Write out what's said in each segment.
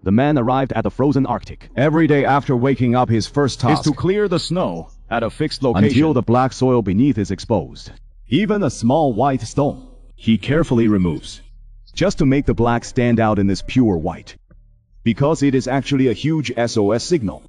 The man arrived at the frozen Arctic. Every day after waking up, his first task is to clear the snow at a fixed location until the black soil beneath is exposed. Even a small white stone he carefully removes, just to make the black stand out in this pure white, because it is actually a huge SOS signal.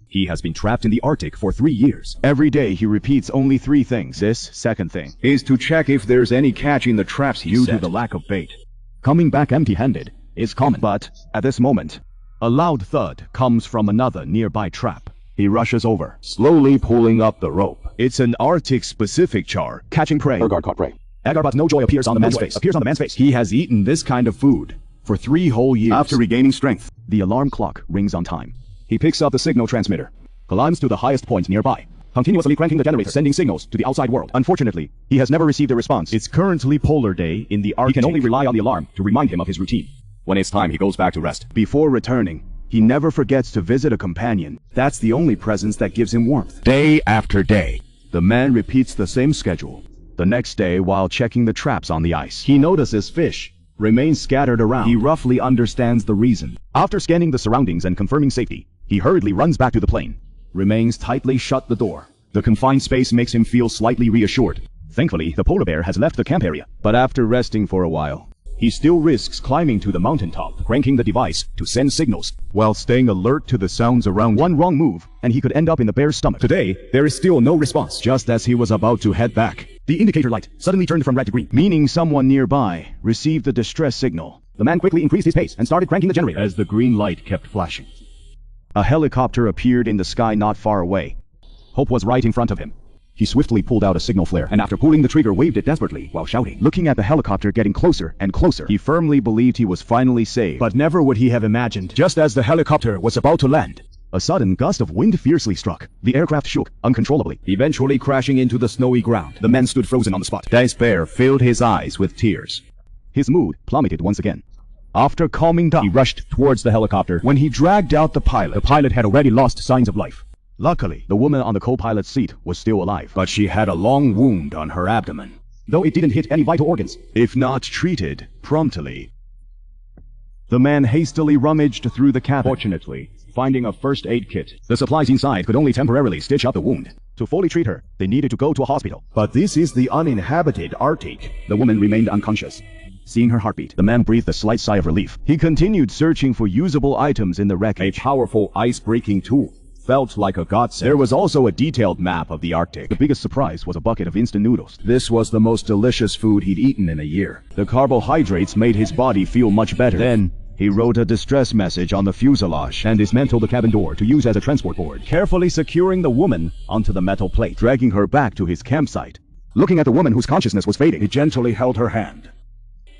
He has been trapped in the Arctic for 3 years. Every day he repeats only 3 things. This second thing is to check if there's any catch in the traps he set. Due to the lack of bait, coming back empty-handed is common. But at this moment, a loud thud comes from another nearby trap. He rushes over, slowly pulling up the rope. It's an Arctic-specific char, catching prey. Ergard caught prey. Agar, but no joy appears on the man's face. He has eaten this kind of food for 3 whole years. After regaining strength, the alarm clock rings on time. He picks up the signal transmitter, climbs to the highest point nearby, continuously cranking the generator, sending signals to the outside world. Unfortunately, he has never received a response. It's currently polar day in the Arctic. He can only rely on the alarm to remind him of his routine. When it's time, he goes back to rest. Before returning, he never forgets to visit a companion. That's the only presence that gives him warmth. Day after day, the man repeats the same schedule. The next day, while checking the traps on the ice, he notices fish remain scattered around. He roughly understands the reason. After scanning the surroundings and confirming safety, he hurriedly runs back to the plane, remains tightly shut the door. The confined space makes him feel slightly reassured. Thankfully, the polar bear has left the camp area. But after resting for a while, he still risks climbing to the mountaintop, cranking the device to send signals, while staying alert to the sounds around. One wrong move, and he could end up in the bear's stomach. Today, there is still no response. Just as he was about to head back, the indicator light suddenly turned from red to green, meaning someone nearby received a distress signal. The man quickly increased his pace and started cranking the generator as the green light kept flashing. A helicopter appeared in the sky not far away. Hope was right in front of him. He swiftly pulled out a signal flare, and after pulling the trigger, waved it desperately while shouting. Looking at the helicopter getting closer and closer, he firmly believed he was finally saved. But never would he have imagined, just as the helicopter was about to land, a sudden gust of wind fiercely struck. The aircraft shook uncontrollably, eventually crashing into the snowy ground. The man stood frozen on the spot. Despair filled his eyes with tears. His mood plummeted once again. After calming down, he rushed towards the helicopter. When he dragged out the pilot had already lost signs of life. Luckily, the woman on the co-pilot's seat was still alive, but she had a long wound on her abdomen, though it didn't hit any vital organs. If not treated promptly, the man hastily rummaged through the cabin, fortunately finding a first aid kit. The supplies inside could only temporarily stitch up the wound. To fully treat her, they needed to go to a hospital. But this is the uninhabited Arctic. The woman remained unconscious. Seeing her heartbeat, the man breathed a slight sigh of relief. He continued searching for usable items in the wreckage. A powerful ice-breaking tool felt like a godsend. There was also a detailed map of the Arctic. The biggest surprise was a bucket of instant noodles. This was the most delicious food he'd eaten in a year. The carbohydrates made his body feel much better. Then, he wrote a distress message on the fuselage and dismantled the cabin door to use as a transport board, carefully securing the woman onto the metal plate, dragging her back to his campsite. Looking at the woman whose consciousness was fading, he gently held her hand,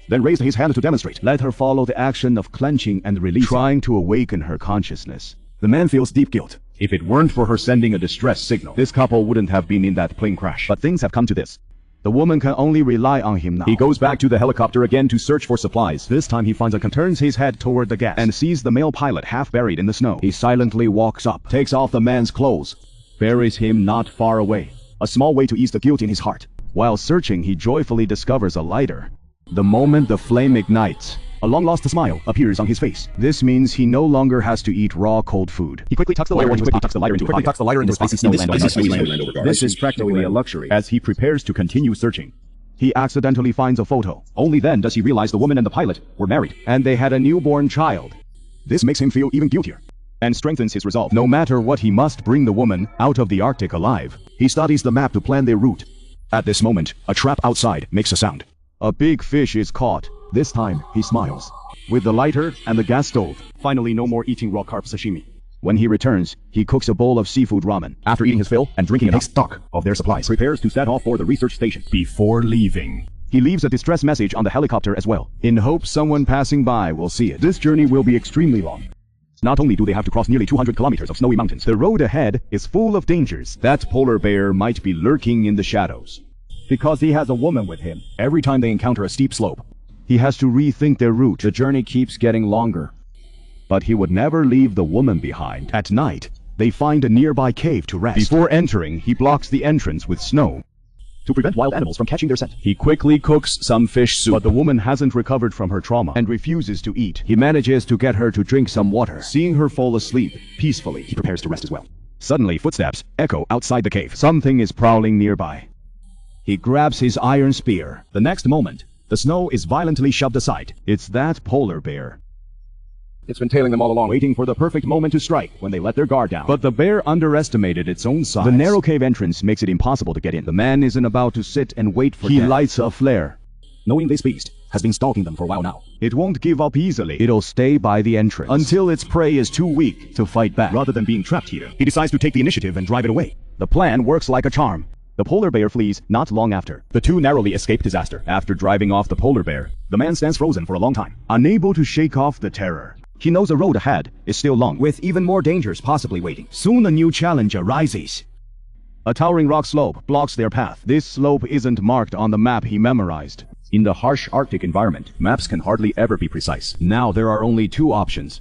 then raised his hand to demonstrate. Let her follow the action of clenching and releasing, trying to awaken her consciousness. The man feels deep guilt. If it weren't for her sending a distress signal, this couple wouldn't have been in that plane crash. But things have come to this. The woman can only rely on him now. He goes back to the helicopter again to search for supplies. This time he finds turns his head toward the gas and sees the male pilot half buried in the snow. He silently walks up, takes off the man's clothes, buries him not far away. A small way to ease the guilt in his heart. While searching, he joyfully discovers a lighter. The moment the flame ignites, a long-lost smile appears on his face. This means he no longer has to eat raw, cold food. He quickly tucks the lighter into his pocket. This is practically a luxury, as he prepares to continue searching. He accidentally finds a photo. Only then does he realize the woman and the pilot were married, and they had a newborn child. This makes him feel even guiltier, and strengthens his resolve. No matter what, he must bring the woman out of the Arctic alive. He studies the map to plan their route. At this moment, a trap outside makes a sound. A big fish is caught. This time, he smiles. With the lighter and the gas stove, finally no more eating raw carp sashimi. When he returns, he cooks a bowl of seafood ramen. After eating his fill and drinking enough stock of their supplies, prepares to set off for the research station. Before leaving, he leaves a distress message on the helicopter as well, in hopes someone passing by will see it. This journey will be extremely long. Not only do they have to cross nearly 200 kilometers of snowy mountains, the road ahead is full of dangers. That polar bear might be lurking in the shadows, because he has a woman with him. Every time they encounter a steep slope, he has to rethink their route. The journey keeps getting longer, but he would never leave the woman behind. At night, they find a nearby cave to rest. Before entering, he blocks the entrance with snow to prevent wild animals from catching their scent. He quickly cooks some fish soup. But the woman hasn't recovered from her trauma and refuses to eat. He manages to get her to drink some water. Seeing her fall asleep peacefully, he prepares to rest as well. Suddenly, footsteps echo outside the cave. Something is prowling nearby. He grabs his iron spear. The next moment, the snow is violently shoved aside. It's that polar bear. It's been tailing them all along, waiting for the perfect moment to strike when they let their guard down. But the bear underestimated its own size. The narrow cave entrance makes it impossible to get in. The man isn't about to sit and wait for He death. lights a flare, knowing this beast has been stalking them for a while now. It won't give up easily. It'll stay by the entrance Until its prey is too weak to fight back. Rather than being trapped here, he decides to take the initiative and drive it away. The plan works like a charm. The polar bear flees not long after. The two narrowly escape disaster. After driving off the polar bear, the man stands frozen for a long time, Unable to shake off the terror. He knows the road ahead is still long, with even more dangers possibly waiting. soon a new challenge arises. A towering rock slope blocks their path. This slope isn't marked on the map he memorized. In the harsh Arctic environment, maps can hardly ever be precise. Now there are only two options: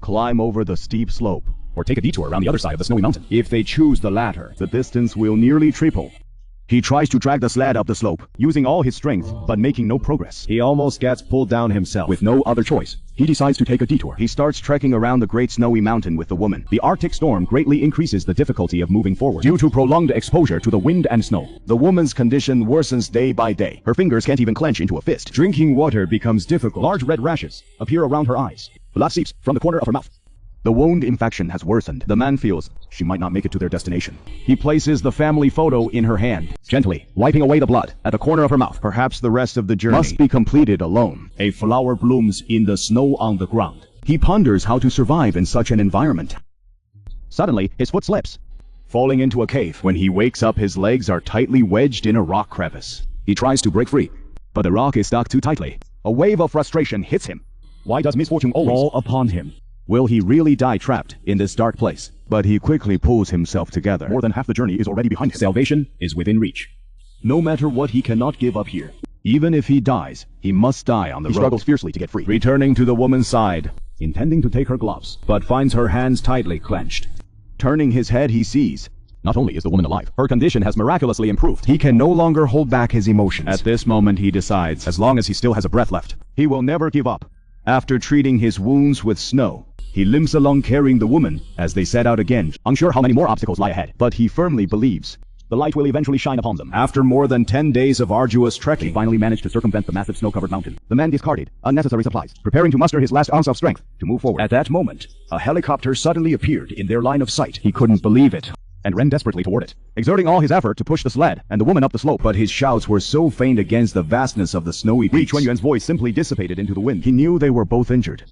Climb over the steep slope. or take a detour around the other side of the snowy mountain. If they choose the latter, The distance will nearly triple. He tries to drag the sled up the slope, using all his strength, but making no progress. he almost gets pulled down himself. With no other choice, he decides to take a detour. He starts trekking around the great snowy mountain with the woman. The Arctic storm greatly increases the difficulty of moving forward due to prolonged exposure to the wind and snow. The woman's condition worsens day by day. Her fingers can't even clench into a fist. Drinking water becomes difficult. Large red rashes appear around her eyes. Blood seeps from the corner of her mouth. The wound infection has worsened. The man feels She might not make it to their destination. he places the family photo in her hand. Gently wiping away the blood at the corner of her mouth. Perhaps the rest of the journey Must be completed alone. A flower blooms in the snow on the ground. He ponders how to survive in such an environment. Suddenly, his foot slips, Falling into a cave. When he wakes up, his legs are tightly wedged in a rock crevice. He tries to break free. But the rock is stuck too tightly. A wave of frustration hits him. Why does misfortune always Fall upon him. Will he really die trapped in this dark place? But he quickly pulls himself together. More than half the journey is already behind him. Salvation is within reach. No matter what, he cannot give up here. Even if he dies, he must die on the He road. struggles fiercely to get free, Returning to the woman's side, intending to take her gloves, but finds her hands tightly clenched. turning his head, he sees Not only is the woman alive, her condition has miraculously improved. he can no longer hold back his emotions. At this moment, he decides, as long as he still has a breath left, he will never give up. After treating his wounds with snow, he limps along carrying the woman as they set out again. unsure how many more obstacles lie ahead. But he firmly believes The light will eventually shine upon them. After more than 10 days of arduous trekking, he finally managed to circumvent the massive snow-covered mountain. The man discarded unnecessary supplies, preparing to muster his last ounce of strength to move forward. at that moment, a helicopter suddenly appeared in their line of sight. He couldn't believe it, and ran desperately toward it. exerting all his effort to push the sled and the woman up the slope. But his shouts were so faint against the vastness of the snowy Li peaks. Chuanyuan's voice simply dissipated into the wind. He knew they were both injured,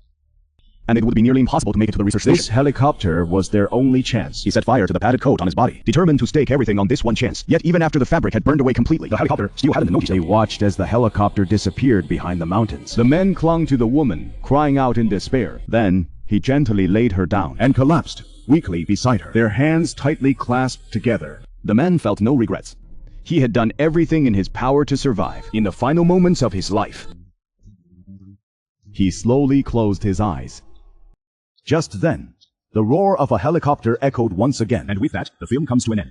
and it would be nearly impossible to make it to the research This station. helicopter was their only chance. He set fire to the padded coat on his body, determined to stake everything on this one chance. Yet even after the fabric had burned away completely, The helicopter still hadn't noticed. They watched as the helicopter disappeared behind the mountains the men clung to the woman, crying out in despair. Then he gently laid her down. and collapsed weakly beside her, their hands tightly clasped together. The man felt no regrets. He had done everything in his power to survive. In the final moments of his life, He slowly closed his eyes. just then, the roar of a helicopter echoed once again, and with that, the film comes to an end.